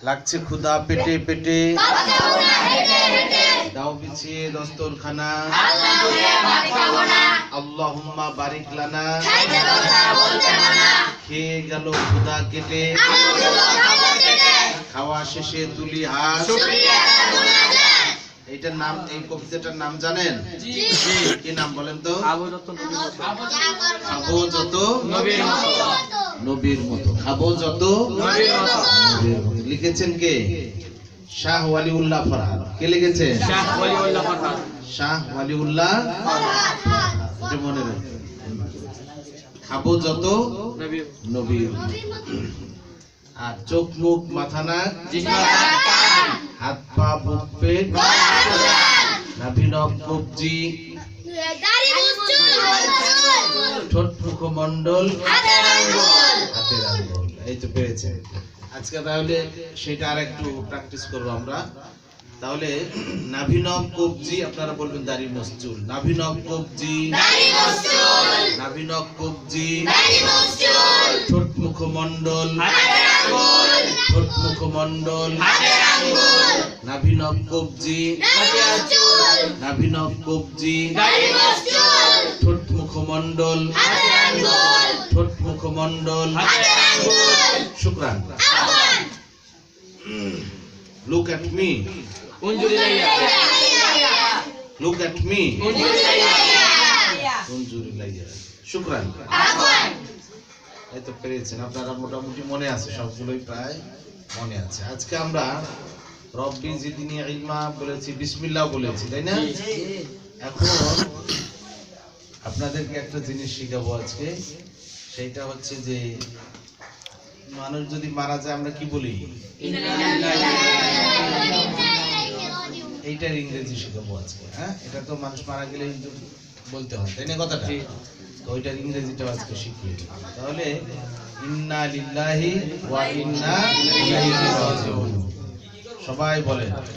লাগছে ক্ষুধা পেটে পেটে, দাও বিছিয়ে দস্তরখানা, আল্লাহুম্মা বারিক লানা, খেয়ে গেল ক্ষুধা কেটে, খাওয়া শেষে তুলি হাত। এইটার নাম, এই কবিতাটার নাম জানেন? কি নাম বলেন তো? খাবো যত নবীর মতো, খাবো যত নবীর মতো। লিখেছেন কে? শাহ ওয়ালিউল্লাহ ফরহাদ। কে লিখেছেন? শাহ ওয়ালিউল্লাহ ফরহাদ। শাহ ওয়ালিউল্লাহ ফরহাদ, মনে রাখবেন। খাবো যত নবীর, আর চোখ মুখ মাথা নাক হাত পা বুক পেট নাভি নখ কবজি ঠোঁট মুখমণ্ডল হাতের আঙ্গুল। এই তো পেরেছে। আজকে তাহলে সেটা আর একটু প্র্যাকটিস করবো আমরা। তাহলে নাভি নখ কবজি, আপনারা বলবেন দাড়ি মসচুল। নাভি নখ কবজি, নাভি নখ কবজি, ঠোঁট মুখমণ্ডল, ঠোঁট মুখমণ্ডল, নাভি নখ কবজি, নাভি নখ কবজি, ঠোঁট মুখমণ্ডল, ঠোঁট মুখমণ্ডল। শুকরান। Look at me. Look at me. শুকরান। এই তো পেরেছেন আপনারা, মোটামুটি মনে আছে, সবগুলোই প্রায় মনে আছে। আজকে আমরা রব্বি জিদনি ইলমা বলেছি, বিসমিল্লাহ বলেছি, তাই না? এখন আপনাদেরকে একটা জিনিস শিখাবো আজকে। সেইটা হচ্ছে যে মানুষ যদি মারা যায় আমরা কি বলি? এইটার ইংরেজি শিখাবো আজকে। হ্যাঁ, এটা তো মানুষ মারা গেলে বলতে হয়, তাই না কথাটা? তো ওইটার ইংরেজিটা আজকে শিখিয়ে দেব। তাহলে ইন্না লিল্লাহি ওয়া ইন্না ইলাইহি রাজিউন, সবাই বলেন।